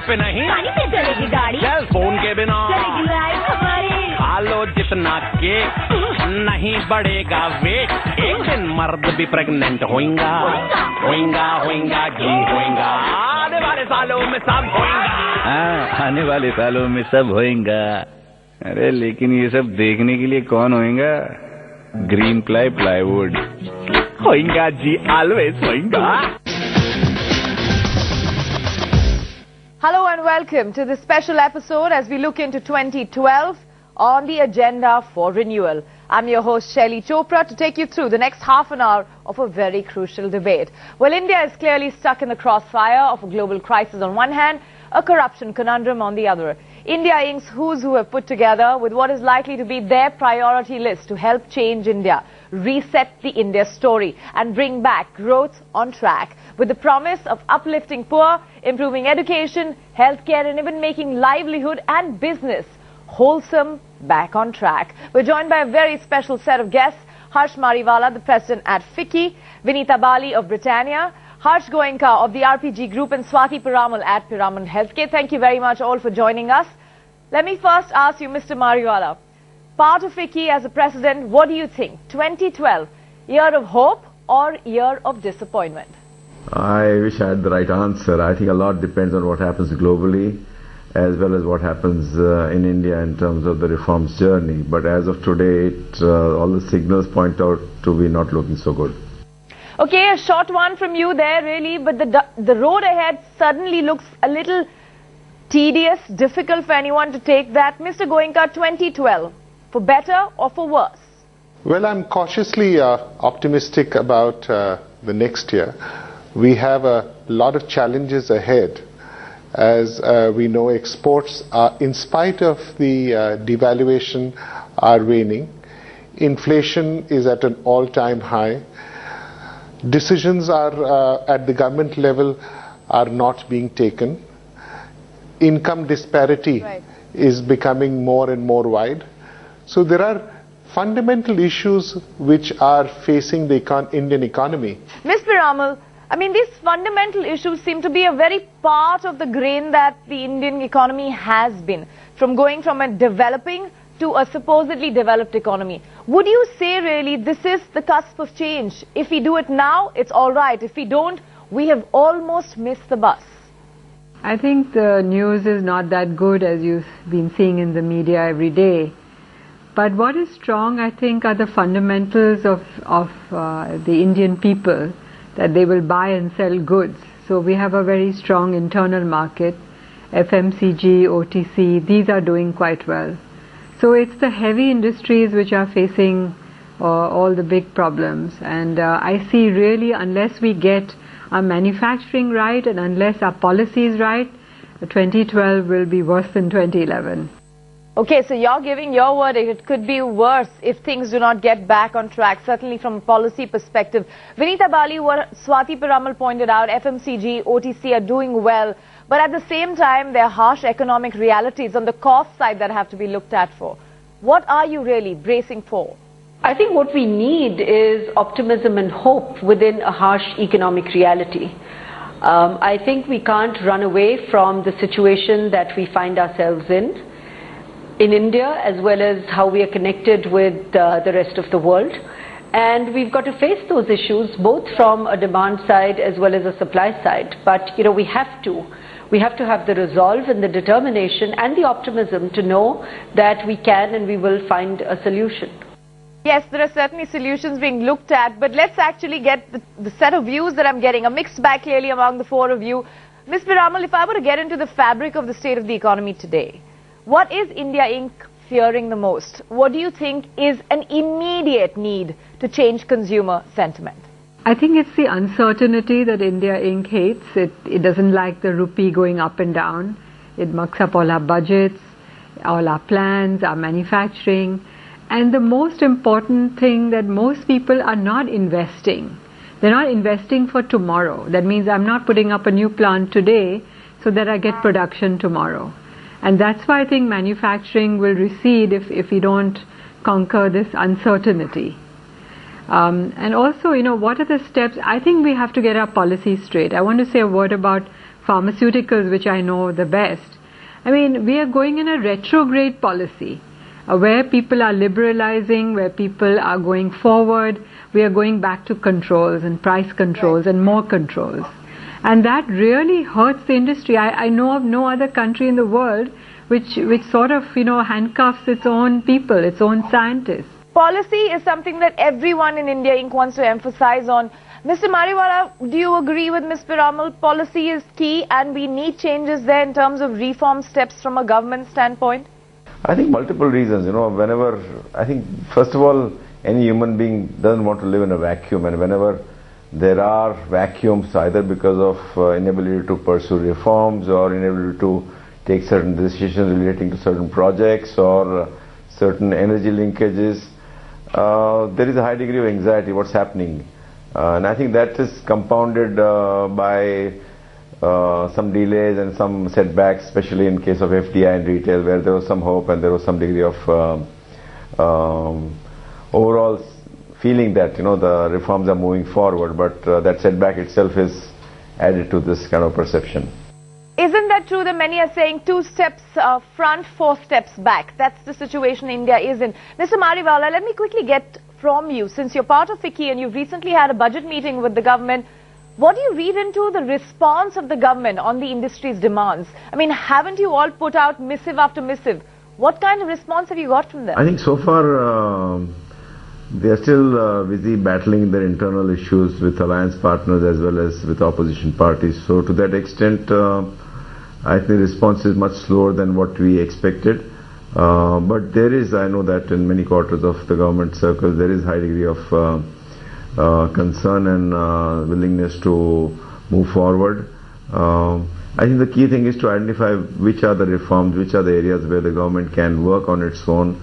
पे नहीं, पानी पे चलेगी गाड़ी, सेल फोन के बिना चलेगी लाइफ हमारी। खा लो जितना केक, नहीं बढ़ेगा वेट, एक दिन मर्द भी प्रेग्नेंट होएगा, होएगा होएगा जी होएगा, आने वाले सालों में सब होएगा। हाँ, आने वाले सालों में सब होएगा। अरे लेकिन ये सब देखने के लिए कौन होएगा? ग्रीन प्लाईवुड होएगा जी, ऑलवेज होएगा। Hello and welcome to this special episode as we look into 2012 on the agenda for renewal. I'm your host Shelly Chopra to take you through the next half an hour of a very crucial debate. Well, India is clearly stuck in the crossfire of a global crisis on one hand, a corruption conundrum on the other. India Inc.'s who's who have put together with what is likely to be their priority list to help change India, reset the India story and bring back growth on track with the promise of uplifting poor, improving education, healthcare and even making livelihood and business wholesome back on track. We're joined by a very special set of guests. Harsh Mariwala, the president at FICCI, Vinita Bali of Britannia, Harsh Goenka of the RPG Group and Swati Piramal at Piramal Healthcare. Thank you very much all for joining us. Let me first ask you, Mr. Mariwala, part of FICCI as a president, what do you think? 2012, year of hope or year of disappointment? I wish I had the right answer. I think a lot depends on what happens globally as well as what happens in India in terms of the reforms journey. But as of today, all the signals point out to be not looking so good. Okay, a short one from you there really, but the road ahead suddenly looks a little tedious, difficult for anyone to take that. Mr. Goenka, 2012, for better or for worse? Well, I'm cautiously optimistic about the next year. We have a lot of challenges ahead. As we know, exports, in spite of the devaluation, are waning. Inflation is at an all-time high. Decisions are at the government level are not being taken. Income disparity is becoming more and more wide. So there are fundamental issues which are facing the Indian economy. Ms. Piramal, I mean, these fundamental issues seem to be a very part of the grain that the Indian economy has been, from going from a developing to a supposedly developed economy. Would you say really this is the cusp of change? If we do it now, it's all right. If we don't, we have almost missed the bus. I think the news is not that good as you've been seeing in the media every day. But what is strong, I think, are the fundamentals of the Indian people, that they will buy and sell goods. So we have a very strong internal market, FMCG, OTC, these are doing quite well. So it's the heavy industries which are facing all the big problems. And I see really, unless we get our manufacturing right and unless our policy is right, 2012 will be worse than 2011. Okay, so you're giving your word it could be worse if things do not get back on track, certainly from a policy perspective. Vinita Bali, what Swati Piramal pointed out, FMCG, OTC are doing well, but at the same time there are harsh economic realities on the cost side that have to be looked at for. What are you really bracing for? I think what we need is optimism and hope within a harsh economic reality. I think we can't run away from the situation that we find ourselves in India, as well as how we are connected with the rest of the world. And we've got to face those issues both from a demand side as well as a supply side. But, you know, we have to have the resolve and the determination and the optimism to know that we can and we will find a solution. Yes, there are certainly solutions being looked at, but let's actually get the set of views that I'm getting, a mixed bag clearly among the four of you. Ms. Piramal, if I were to get into the fabric of the state of the economy today, what is India Inc. fearing the most? What do you think is an immediate need to change consumer sentiment? I think it's the uncertainty that India Inc. hates. It doesn't like the rupee going up and down. It mucks up all our budgets, all our plans, our manufacturing. And the most important thing, that most people are not investing. They're not investing for tomorrow. That means I'm not putting up a new plant today so that I get production tomorrow. And that's why I think manufacturing will recede if we don't conquer this uncertainty. And also, you know, what are the steps? I think we have to get our policy straight. I want to say a word about pharmaceuticals, which I know the best. I mean, we are going in a retrograde policy where people are liberalizing, where people are going forward. We are going back to controls and price controls and more controls. And that really hurts the industry. I know of no other country in the world which sort of, handcuffs its own people, its own scientists. Policy is something that everyone in India Inc. wants to emphasize on. Mr. Mariwala, do you agree with Ms. Piramal? Policy is key and we need changes there in terms of reform steps from a government standpoint? I think multiple reasons, I think first of all, any human being doesn't want to live in a vacuum, and whenever there are vacuums, either because of inability to pursue reforms or inability to take certain decisions relating to certain projects or certain energy linkages, there is a high degree of anxiety what's happening. And I think that is compounded by some delays and some setbacks, especially in case of FDI and retail, where there was some hope and there was some degree of overall feeling that the reforms are moving forward, but that setback itself is added to this kind of perception. Isn't that true that many are saying 2 steps front, 4 steps back? That's the situation India is in. Mr. Mariwala, let me quickly get from you, since you're part of FICCI and you've recently had a budget meeting with the government, what do you read into the response of the government on the industry's demands? I mean, haven't you all put out missive after missive? What kind of response have you got from them? I think so far they are still busy battling their internal issues with alliance partners as well as with opposition parties. So to that extent, I think the response is much slower than what we expected. But there is, I know that in many quarters of the government circles, there is high degree of concern and willingness to move forward. I think the key thing is to identify which are the reforms, which are the areas where the government can work on its own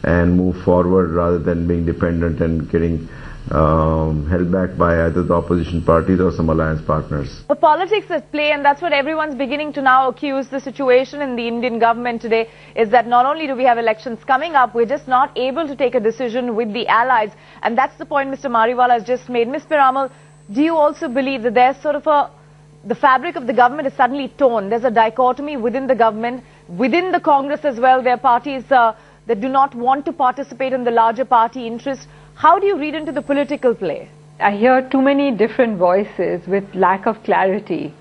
and move forward rather than being dependent and getting held back by either the opposition parties or some alliance partners. The politics at play, and that's what everyone's beginning to now accuse the situation in the Indian government today, is that not only do we have elections coming up, we're just not able to take a decision with the allies. And that's the point Mr. Mariwala has just made. Ms. Piramal, do you also believe that there's sort of the fabric of the government is suddenly torn? There's a dichotomy within the government, within the Congress as well, where parties that do not want to participate in the larger party interest. How do you read into the political play? I hear too many different voices with lack of clarity.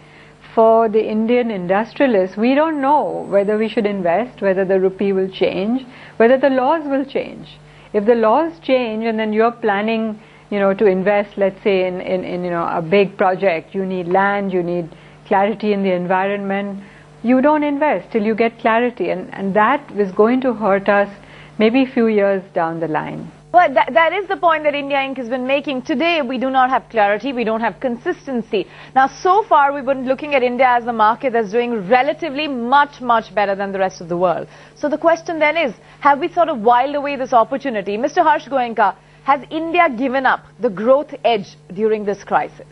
For the Indian industrialists, we don't know whether we should invest, whether the rupee will change, whether the laws will change. If the laws change and then you're planning, to invest, let's say in a big project, you need land, you need clarity in the environment, you don't invest till you get clarity, and that is going to hurt us maybe a few years down the line. Well, that is the point that India Inc. has been making. Today, we do not have clarity, we don't have consistency. Now, so far, we've been looking at India as a market that's doing relatively much better than the rest of the world. So the question then is, have we sort of whiled away this opportunity? Mr. Harsh Goenka, has India given up the growth edge during this crisis?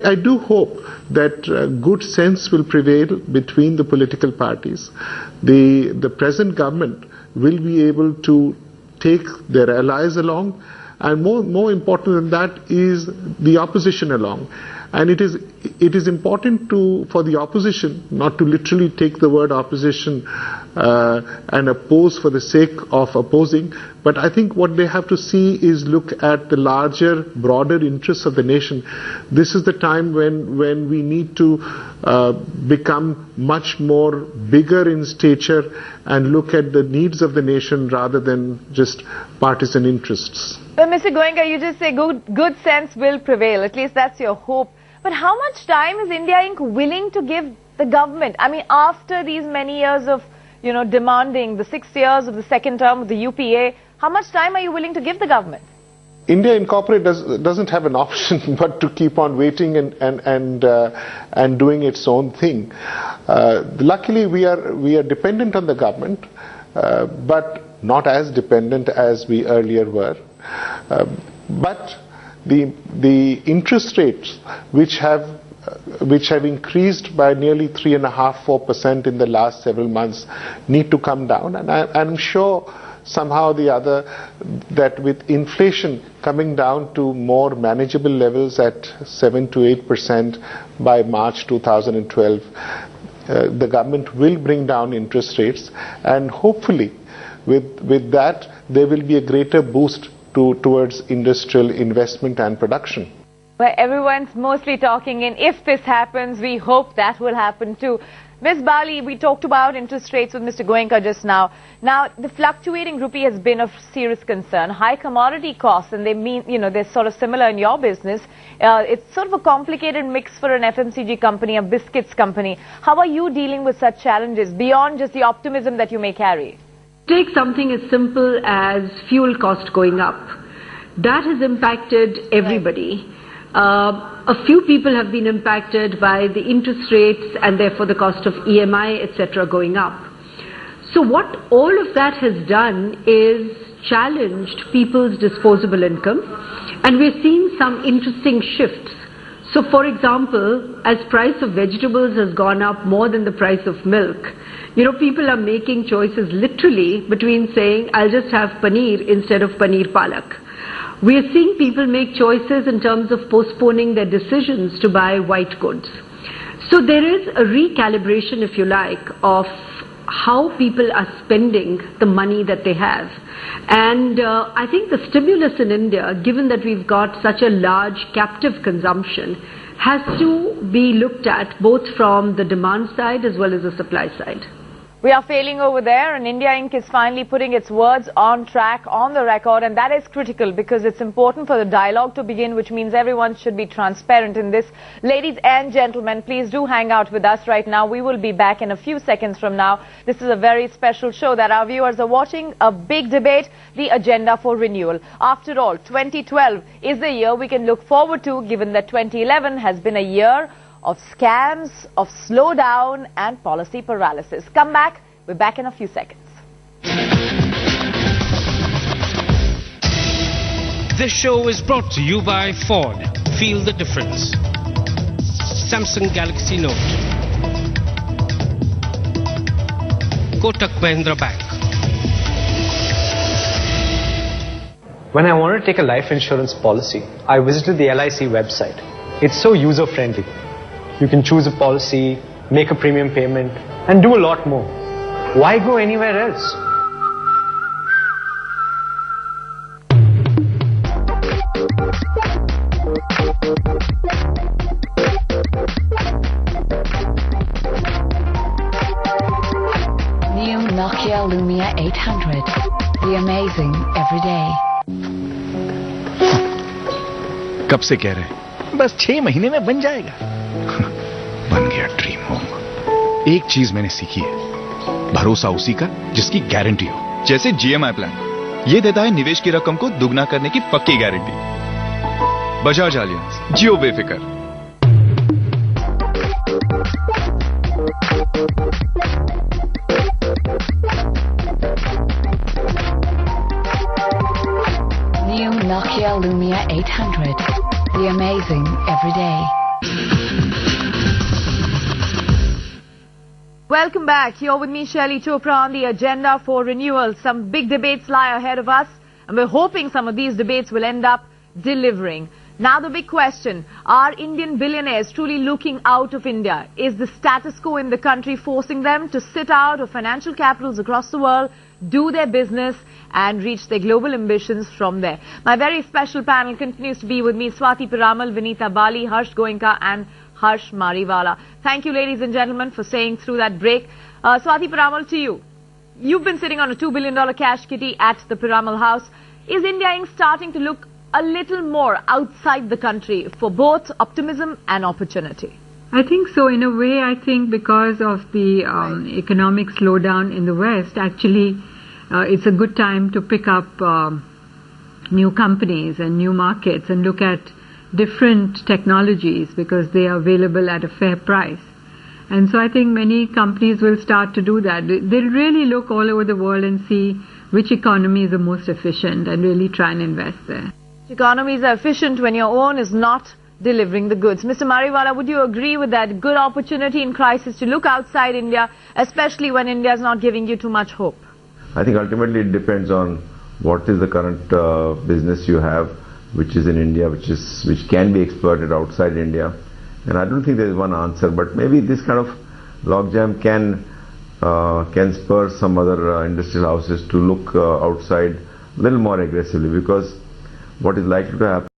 I do hope that good sense will prevail between the political parties. The present government will be able to take their allies along, and more important than that is the opposition along. And it is important for the opposition not to literally take the word opposition and oppose for the sake of opposing, but I think what they have to see is look at the larger, broader interests of the nation. This is the time when we need to become much more bigger in stature and look at the needs of the nation rather than just partisan interests. Well, Mr. Goenka, you just say good sense will prevail. At least that's your hope. But how much time is India Inc. willing to give the government? I mean, after these many years of, demanding the 6 years of the second term of the UPA, how much time are you willing to give the government? India Incorporated doesn't have an option but to keep on waiting and doing its own thing. Luckily, we are dependent on the government, but not as dependent as we earlier were. But the interest rates, which have increased by nearly 3.5–4% in the last several months, need to come down, and I'm sure somehow or the other, that with inflation coming down to more manageable levels at 7 to 8% by March 2012, the government will bring down interest rates, and hopefully with that there will be a greater boost towards industrial investment and production. Where everyone's mostly talking in if this happens, we hope that will happen too. Ms. Bali, we talked about interest rates with Mr. Goenka just now. Now, the fluctuating rupee has been of serious concern. High commodity costs, and they mean, they're sort of similar in your business. It's sort of a complicated mix for an FMCG company, a biscuits company. How are you dealing with such challenges beyond just the optimism that you may carry? Take something as simple as fuel cost going up. That has impacted everybody. A few people have been impacted by the interest rates and therefore the cost of EMI, etc. going up. So what all of that has done is challenged people's disposable income, and we're seeing some interesting shifts. So for example, as price of vegetables has gone up more than the price of milk, people are making choices literally between saying, I'll just have paneer instead of paneer palak. We are seeing people make choices in terms of postponing their decisions to buy white goods. So there is a recalibration, if you like, of how people are spending the money that they have. And I think the stimulus in India, given that we've got such a large captive consumption, has to be looked at both from the demand side as well as the supply side. We are failing over there, and India Inc. is finally putting its words on track, on the record, and that is critical because it's important for the dialogue to begin, which means everyone should be transparent in this. Ladies and gentlemen, please do hang out with us right now. We will be back in a few seconds from now. This is a very special show that our viewers are watching, a big debate, the agenda for renewal. After all, 2012 is the year we can look forward to, given that 2011 has been a year of scams, of slowdown and policy paralysis. Come back. We're back in a few seconds. This show is brought to you by Ford. Feel the difference. Samsung Galaxy Note. Kotak Mahindra Bank. When I wanted to take a life insurance policy, I visited the LIC website. It's so user-friendly. You can choose a policy, make a premium payment, and do a lot more. Why go anywhere else? New Nokia Lumia 800. The amazing every day. कब से कह रहे हैं? बस 6 महीने में बन जाएगा। बन गया ड्रीम होम। एक चीज मैंने सीखी है, भरोसा उसी का जिसकी गारंटी हो। जैसे GMI प्लान, ये देता है निवेश की रकम को दुगना करने की पक्की गारंटी। बजाज एलियंस, जियो बेफिक्र। New Nokia Lumia 800. The amazing every day. Welcome back. You're with me, Shelly Chopra, on the agenda for renewal. Some big debates lie ahead of us, and we're hoping some of these debates will end up delivering. Now the big question, are Indian billionaires truly looking out of India? Is the status quo in the country forcing them to sit out of financial capitals across the world, do their business and reach their global ambitions from there? My very special panel continues to be with me, Swati Piramal, Vinita Bali, Harsh Goenka and Harsh Mariwala. Thank you, ladies and gentlemen, for staying through that break. Swati Piramal, to you. You've been sitting on a $2 billion cash kitty at the Piramal House. Is India Inc. starting to look a little more outside the country for both optimism and opportunity? I think so. In a way, I think because of the economic slowdown in the West, actually, it's a good time to pick up new companies and new markets and look at different technologies because they are available at a fair price. And so I think many companies will start to do that. They'll really look all over the world and see which economy is the most efficient and really try and invest there. Economies are efficient when your own is not delivering the goods. Mr. Mariwala, would you agree with that? Good opportunity in crisis to look outside India, especially when India is not giving you too much hope? I think ultimately it depends on what is the current business you have, which is in India, which can be exploited outside India. And I don't think there is one answer, but maybe this kind of logjam can spur some other industrial houses to look outside a little more aggressively, because what is likely to happen